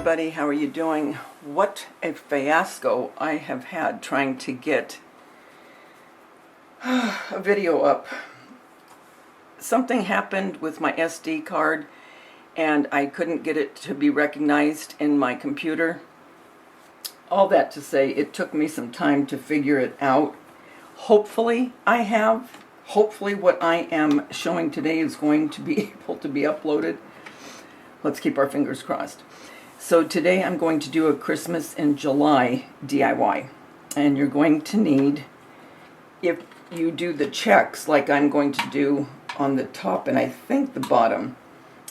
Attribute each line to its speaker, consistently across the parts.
Speaker 1: everybody, how are you doing? What a fiasco I have had trying to get a video up. Something happened with my SD card and I couldn't get it to be recognized in my computer. All that to say, it took me some time to figure it out. Hopefully what I am showing today is going to be able to be uploaded. Let's keep our fingers crossed. So today I'm going to do a Christmas in July DIY. And you're going to need, if you do the checks like I'm going to do on the top and I think the bottom,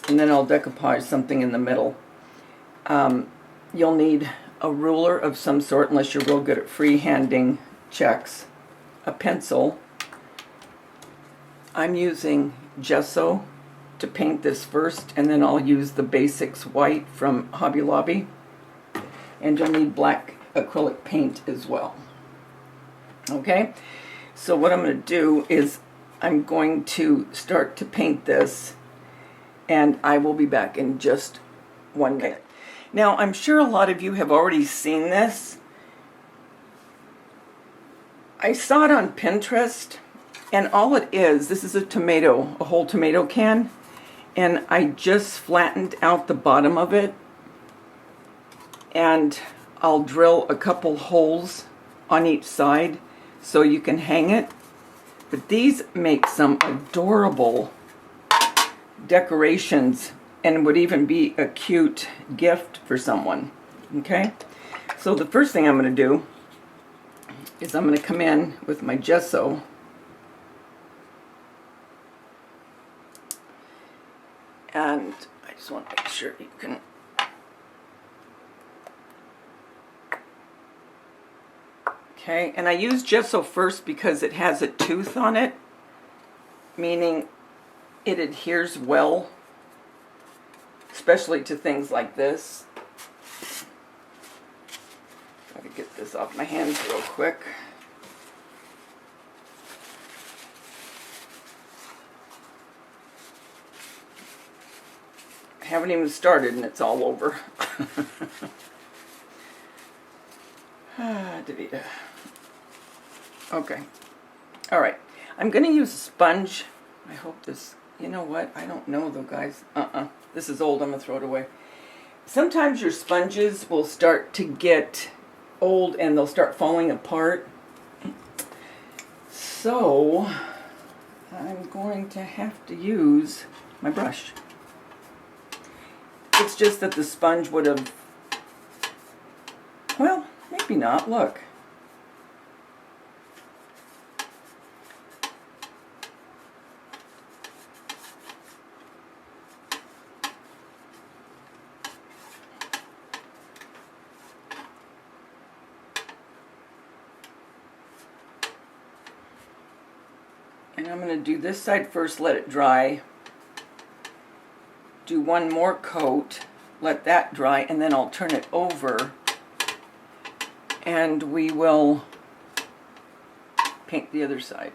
Speaker 1: and then I'll decoupage something in the middle, you'll need a ruler of some sort, unless you're real good at freehanding checks, a pencil. I'm using gesso to paint this first, and then I'll use the Basics white from Hobby Lobby, and you'll need black acrylic paint as well. Okay, so what I'm going to do is I'm going to start to paint this, and I will be back in just 1 minute. Now, I'm sure a lot of you have already seen this. I saw it on Pinterest, and all it is, this is a whole tomato can, and I just flattened out the bottom of it, and I'll drill a couple holes on each side so you can hang it. But these make some adorable decorations and would even be a cute gift for someone. Okay, so the first thing I'm going to do is I'm going to come in with my gesso and I just want to make sure you can okay, and I use gesso first because it has a tooth on it, meaning it adheres well, especially to things like this. Try to get this off my hands real quick. I haven't even started and it's all over. Daveda. Okay. All right. I'm going to use a sponge. I hope this, you know what? I don't know though, guys. This is old. I'm going to throw it away. Sometimes your sponges will start to get old and they'll start falling apart. So I'm going to have to use my brush. It's just that the sponge would have, well, maybe not. Look. And I'm going to do this side first, let it dry. Do one more coat, let that dry, and then I'll turn it over and we will paint the other side.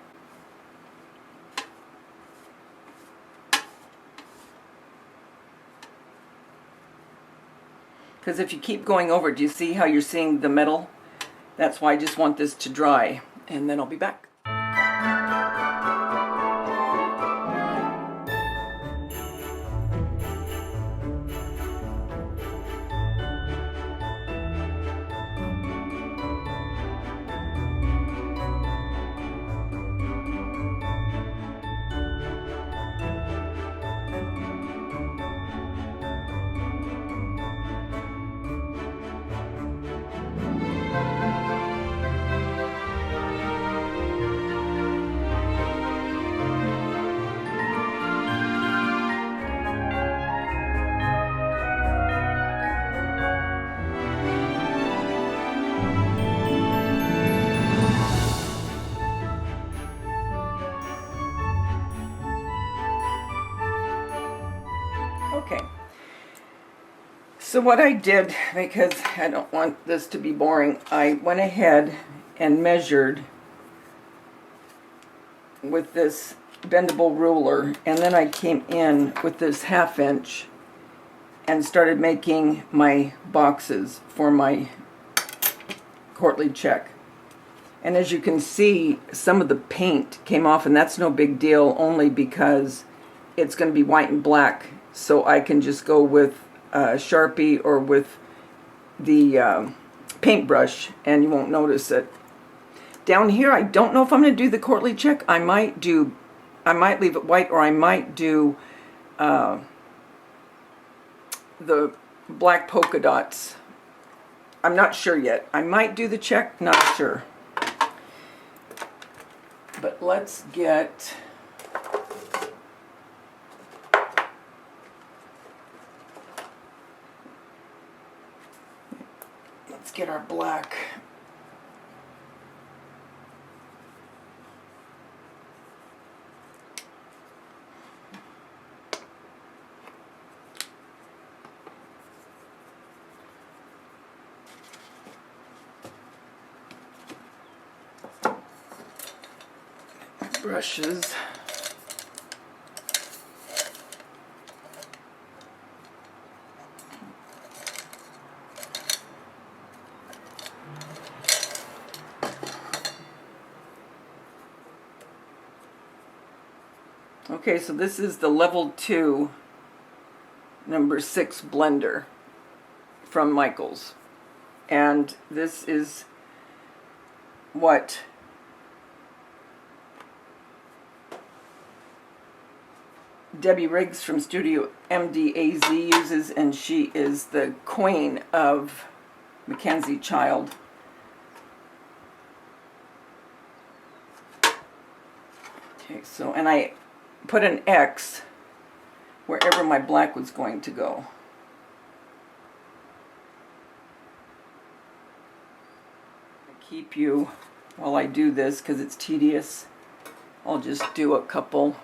Speaker 1: Because if you keep going over, do you see how you're seeing the metal? That's why I just want this to dry, and then I'll be back. Okay, so what I did, because I don't want this to be boring, I went ahead and measured with this bendable ruler, and then I came in with this 1/2 inch and started making my boxes for my courtly check. And as you can see, some of the paint came off, and that's no big deal, only because it's going to be white and black, so I can just go with Sharpie or with the paintbrush and you won't notice it. Down here, I don't know if I'm going to do the courtly check. I might leave it white, or I might do the black polka dots. I'm not sure yet. I might do the check, not sure. But let's get our black. Brushes. Okay, so this is the level 2 number 6 blender from Michaels, and this is what Debbie Riggs from Studio MDAZ uses, and she is the queen of Mackenzie Child. Okay, so, and I put an X wherever my black was going to go. I keep you, while I do this, because it's tedious, I'll just do a couple.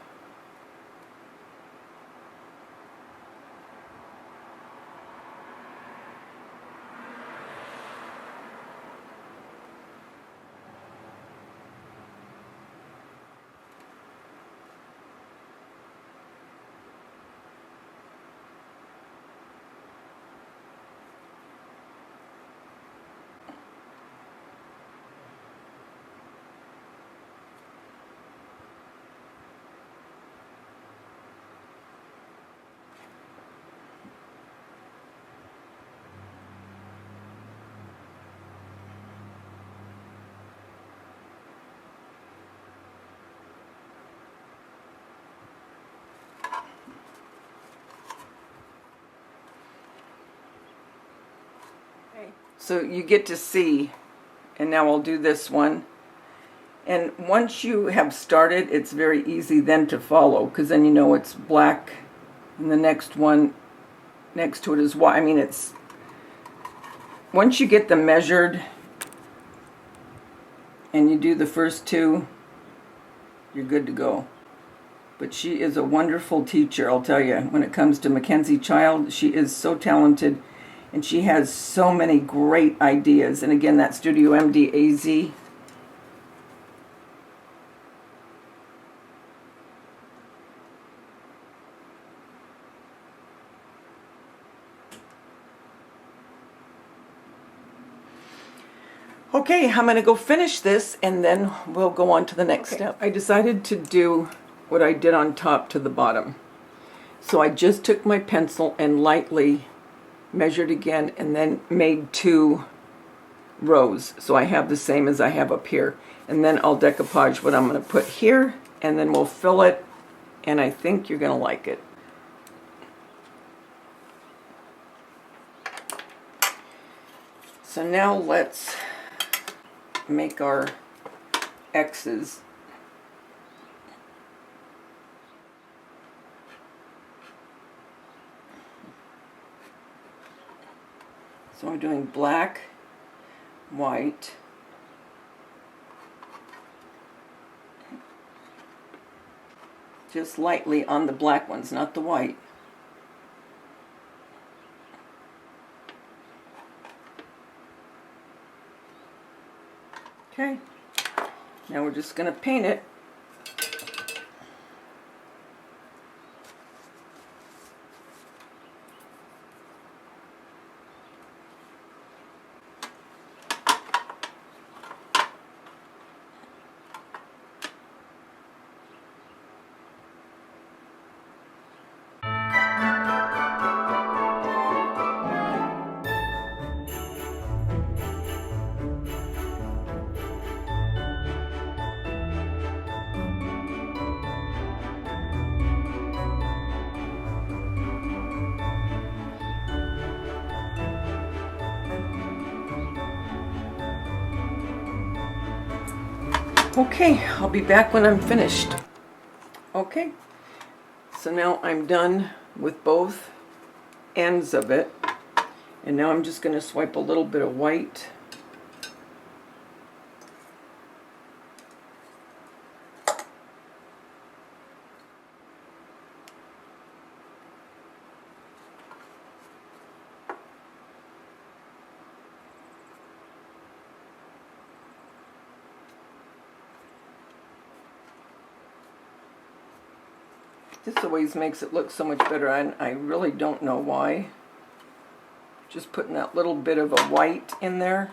Speaker 1: So you get to see, and now I'll do this one. And once you have started, it's very easy then to follow, because then you know it's black, and the next one next to it is white. I mean, it's, once you get them measured and you do the first 2, you're good to go. But she is a wonderful teacher, I'll tell you. When it comes to Mackenzie Child, she is so talented. And she has so many great ideas. And again, that Studio MDAZ. Okay, I'm going to go finish this, and then we'll go on to the next step. I decided to do what I did on top to the bottom. So I just took my pencil and lightly measured again, and then made 2 rows, so I have the same as I have up here. And then I'll decoupage what I'm going to put here, and then we'll fill it, and I think you're going to like it. So now let's make our X's. So we're doing black, white, just lightly on the black ones, not the white. Okay, now we're just going to paint it. Okay, I'll be back when I'm finished. Okay, so now I'm done with both ends of it. And now I'm just going to swipe a little bit of white. This always makes it look so much better, and I really don't know why. Just putting that little bit of a white in there.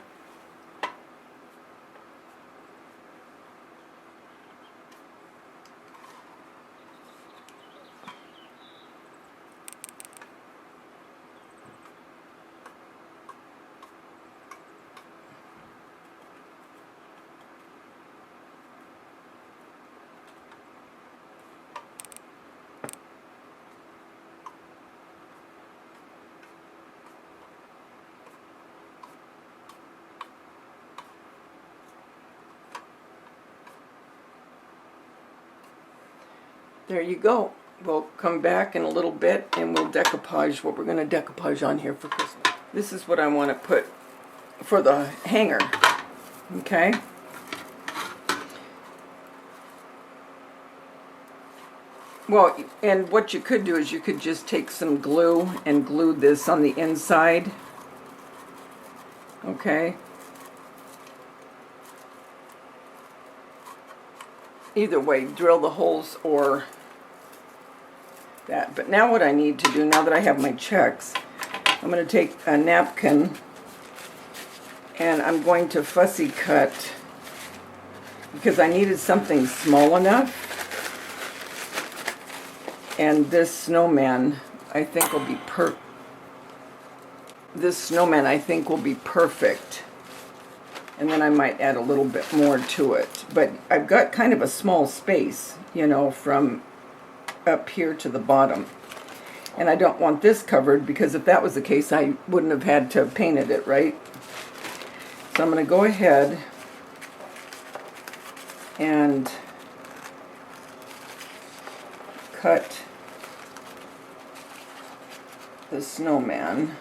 Speaker 1: There you go. We'll come back in a little bit and we'll decoupage what we're going to decoupage on here for Christmas. This is what I want to put for the hanger. Okay? Well, and what you could do is you could just take some glue and glue this on the inside. Okay? Either way, drill the holes or that. But now what I need to do, now that I have my checks, I'm going to take a napkin and I'm going to fussy cut because I needed something small enough. And this snowman I think will be perfect. And then I might add a little bit more to it. But I've got kind of a small space, you know, from up here to the bottom. And I don't want this covered because if that was the case, I wouldn't have had to have painted it, right? So I'm going to go ahead and cut the snowman.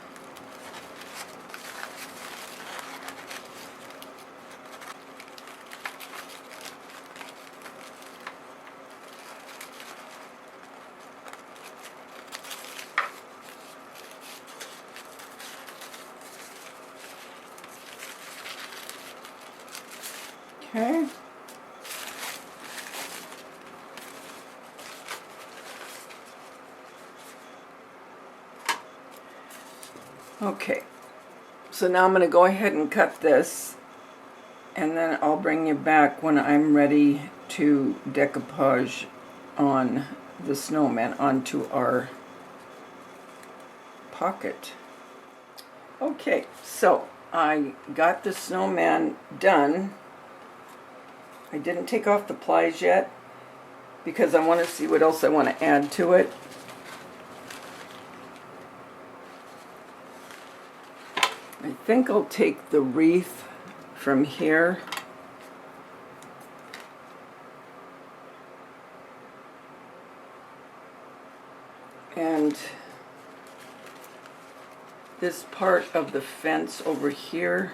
Speaker 1: Okay. Okay. So now I'm going to go ahead and cut this, and then I'll bring you back when I'm ready to decoupage on the snowman onto our pocket. Okay, so I got the snowman done. I didn't take off the plies yet because I want to see what else I want to add to it. I think I'll take the wreath from here and this part of the fence over here.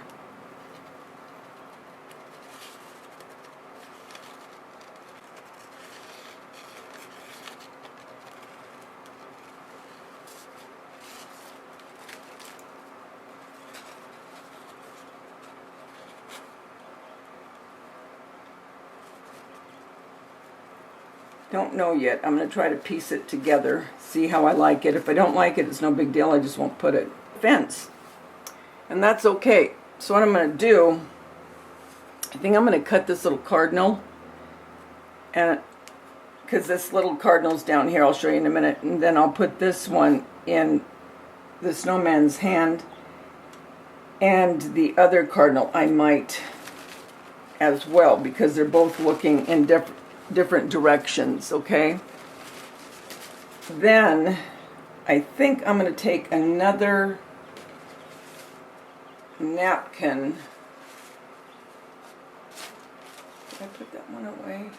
Speaker 1: Don't know yet. I'm going to try to piece it together, see how I like it. If I don't like it, it's no big deal. I just won't put it. Fence. And that's okay. So what I'm going to do, I think I'm going to cut this little cardinal, and because this little cardinal's down here, I'll show you in a minute, and then I'll put this one in the snowman's hand, and the other cardinal I might as well, because they're both looking in different directions, okay? Then I think I'm going to take another napkin Did I put that one away?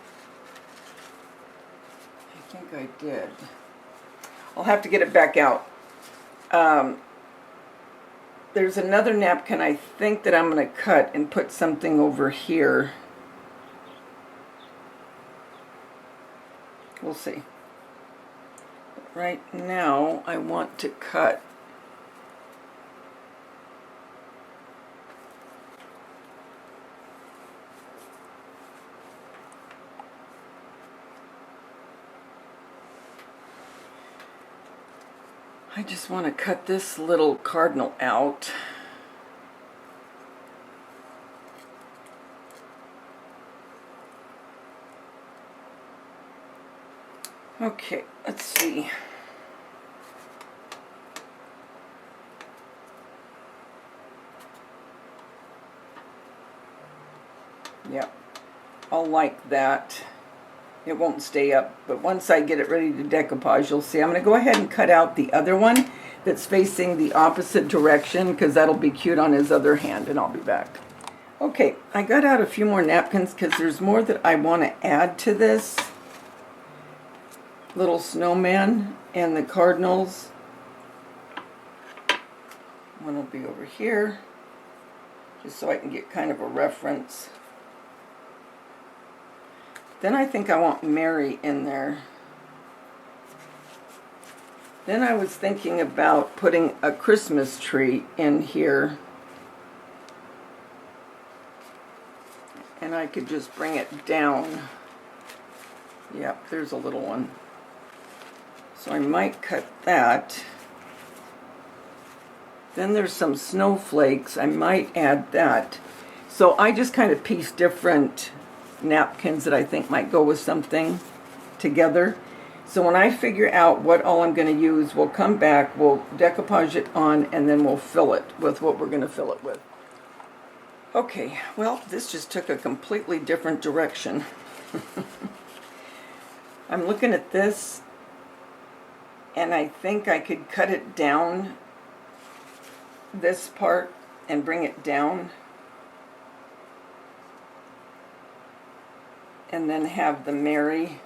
Speaker 1: I think I did. I'll have to get it back out. There's another napkin I think that I'm going to cut and put something over here. We'll see. But right now I want to cut I just want to cut this little cardinal out. Okay, let's see. Yep, I'll like that. It won't stay up, but once I get it ready to decoupage, you'll see. I'm going to go ahead and cut out the other one that's facing the opposite direction because that'll be cute on his other hand, and I'll be back. Okay, I got out a few more napkins because there's more that I want to add to this little snowman and the cardinals. One will be over here, just so I can get kind of a reference. Then I think I want Mary in there. Then I was thinking about putting a Christmas tree in here. And I could just bring it down. Yep, there's a little one. So I might cut that. Then there's some snowflakes. I might add that. So I just kind of piece different napkins that I think might go with something together. So when I figure out what all I'm going to use, we'll come back, we'll decoupage it on, and then we'll fill it with what we're going to fill it with. Okay, well, this just took a completely different direction. I'm looking at this, and I think I could cut it down, this part, and bring it down. And then have the Mary.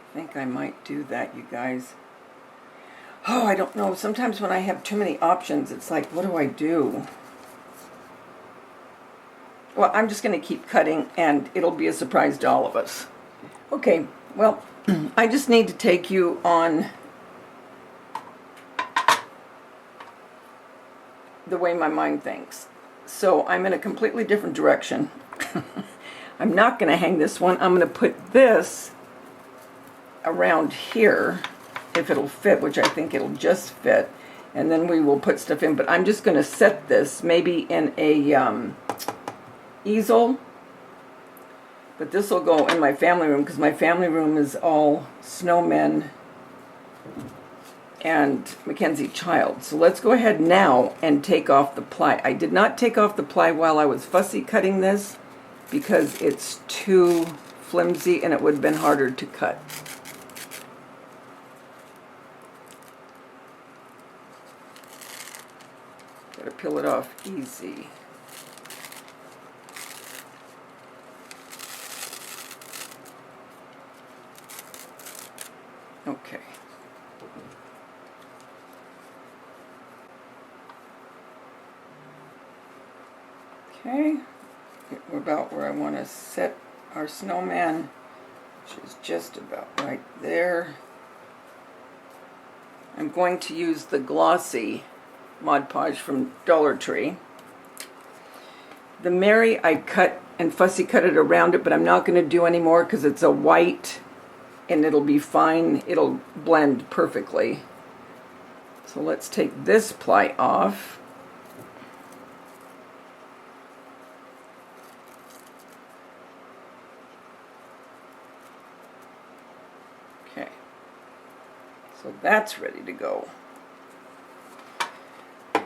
Speaker 1: I think I might do that, you guys. Oh, I don't know. Sometimes when I have too many options, it's like, what do I do? Well, I'm just going to keep cutting, and it'll be a surprise to all of us. Okay, well, I just need to take you on the way my mind thinks. So I'm in a completely different direction. I'm not going to hang this one. I'm going to put this around here, if it'll fit, which I think it'll just fit, and then we will put stuff in. But I'm just going to set this maybe in a easel, but this will go in my family room because my family room is all snowmen and Mackenzie Child. So let's go ahead now and take off the ply. I did not take off the ply while I was fussy cutting this because it's too flimsy and it would have been harder to cut. Gotta peel it off easy. Okay. Okay, we're about where I want to set our snowman, which is just about right there. I'm going to use the glossy Mod Podge from Dollar Tree. The Mary, I cut and fussy cut it around it, but I'm not going to do any more because it's a white and it'll be fine. It'll blend perfectly. So let's take this ply off. Okay, so that's ready to go.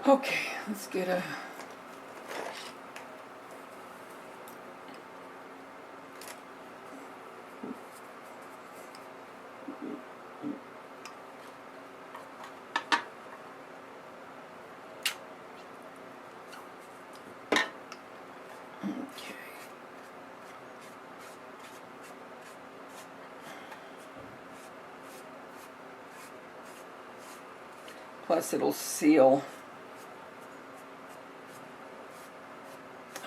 Speaker 1: Okay, let's get a Plus it'll seal.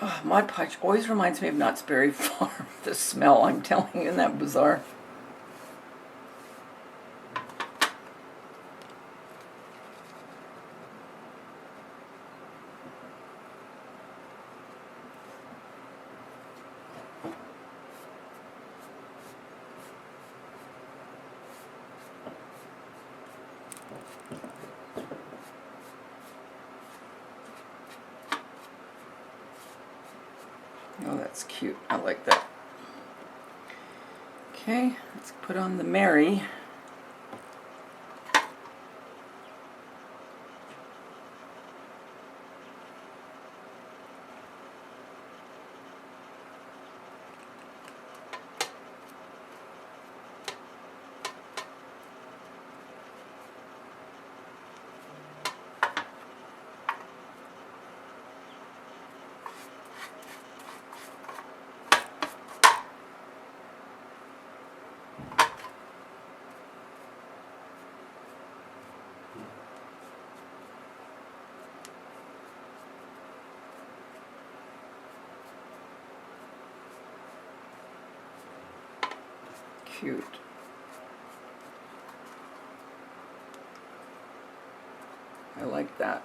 Speaker 1: Oh, Mod Podge always reminds me of Knott's Berry Farm. The smell, I'm telling you, isn't that bizarre? Oh, that's cute. I like that. Okay, let's put on the Mary. Cute. I like that.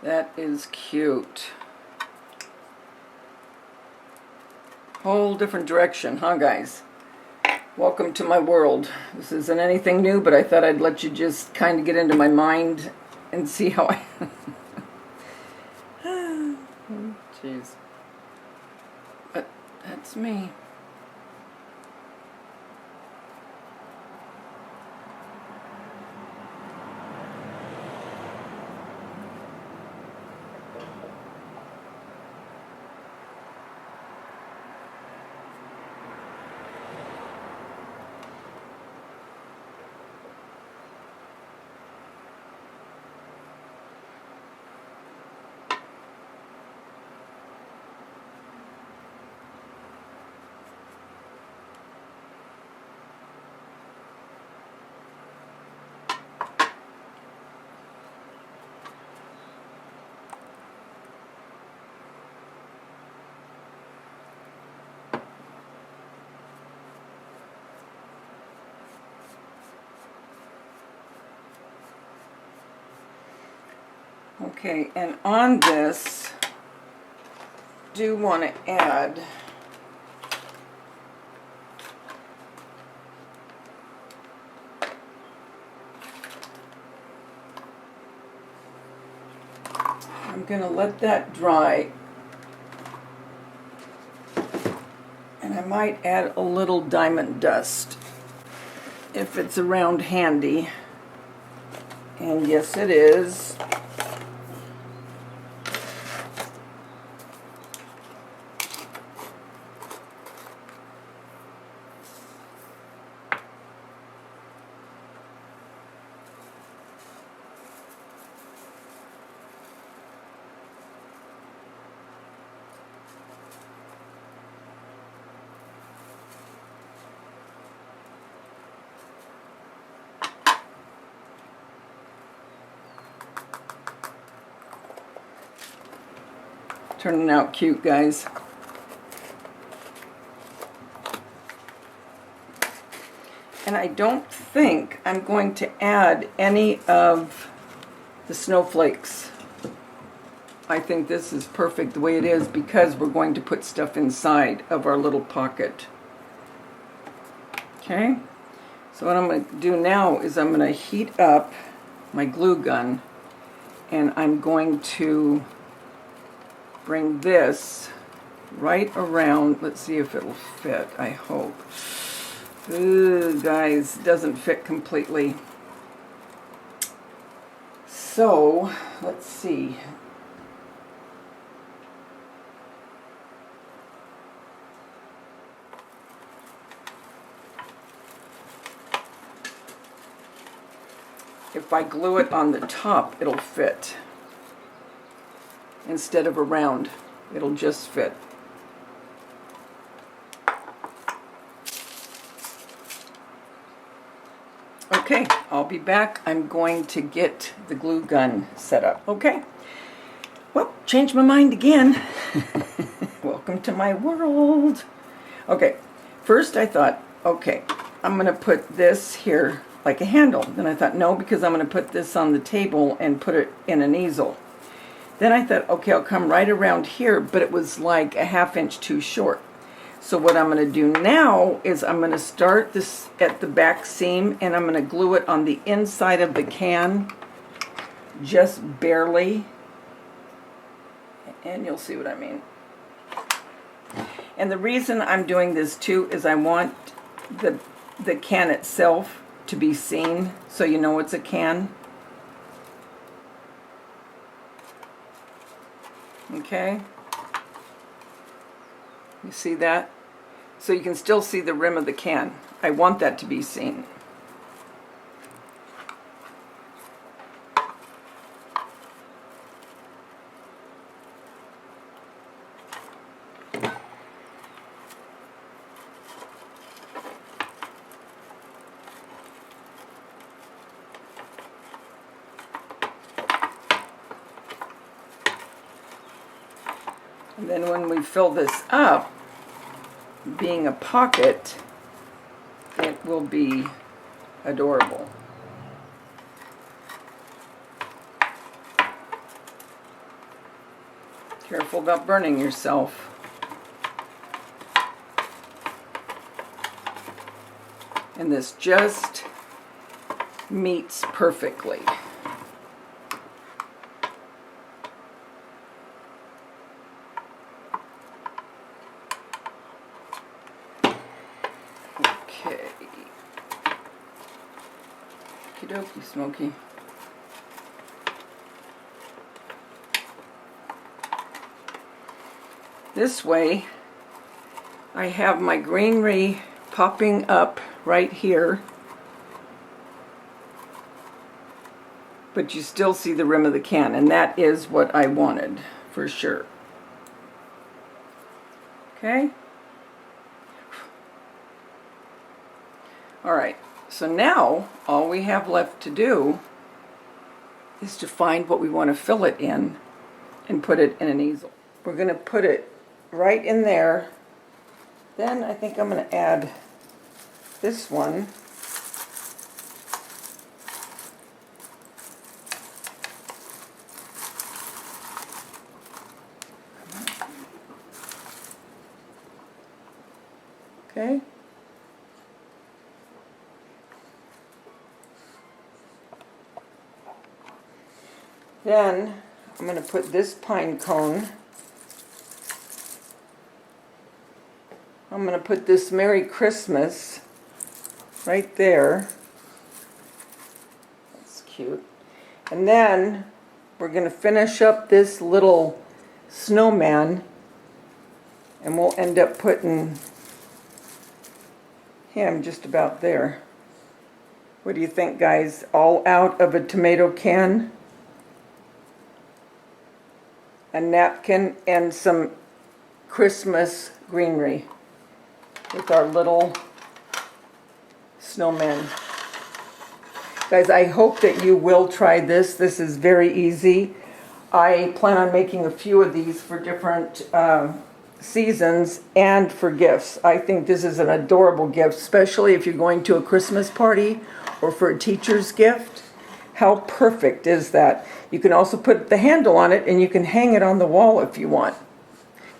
Speaker 1: That is cute. Whole different direction, huh, guys? Welcome to my world. This isn't anything new, but I thought I'd let you just kind of get into my mind and see how I... Jeez. But that's me. Okay, and on this, do want to add I'm going to let that dry, and I might add a little diamond dust if it's around handy, and yes it is. Turning out cute, guys. And I don't think I'm going to add any of the snowflakes. I think this is perfect the way it is because we're going to put stuff inside of our little pocket. Okay, so what I'm going to do now is I'm going to heat up my glue gun, and I'm going to bring this right around. Let's see if it'll fit, I hope. Ooh, guys, doesn't fit completely. So, let's see. If I glue it on the top, it'll fit. Instead of around, it'll just fit. Okay, I'll be back. I'm going to get the glue gun set up. Okay. Well, changed my mind again. Welcome to my world. Okay, first I thought, okay, I'm going to put this here like a handle. Then I thought, no, because I'm going to put this on the table and put it in an easel. Then I thought, okay, I'll come right around here, but it was like a 1/2 inch too short. So what I'm going to do now is I'm going to start this at the back seam, and I'm going to glue it on the inside of the can, just barely, and you'll see what I mean. And the reason I'm doing this too is I want the can itself to be seen, so you know it's a can. Okay, you see that? So you can still see the rim of the can. I want that to be seen. And then when we fill this up, being a pocket, it will be adorable. Careful about burning yourself. And this just meets perfectly. Okay. Okie dokie, Smokey. This way, I have my greenery popping up right here, but you still see the rim of the can, and that is what I wanted for sure. Okay? Alright, so now all we have left to do is to find what we want to fill it in and put it in an easel. We're going to put it right in there. Then I think I'm going to add this one. Okay. Then I'm going to put this pine cone. I'm going to put this Merry Christmas right there. That's cute. And then we're going to finish up this little snowman, and we'll end up putting him just about there. What do you think, guys? All out of a tomato can, a napkin, and some Christmas greenery with our little snowman. Guys, I hope that you will try this. This is very easy. I plan on making a few of these for different seasons and for gifts. I think this is an adorable gift, especially if you're going to a Christmas party or for a teacher's gift. How perfect is that? You can also put the handle on it, and you can hang it on the wall if you want.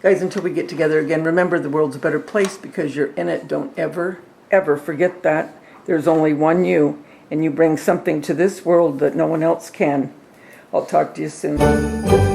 Speaker 1: Guys, until we get together again, remember the world's a better place because you're in it. Don't ever, ever forget that. There's only one you, and you bring something to this world that no one else can. I'll talk to you soon.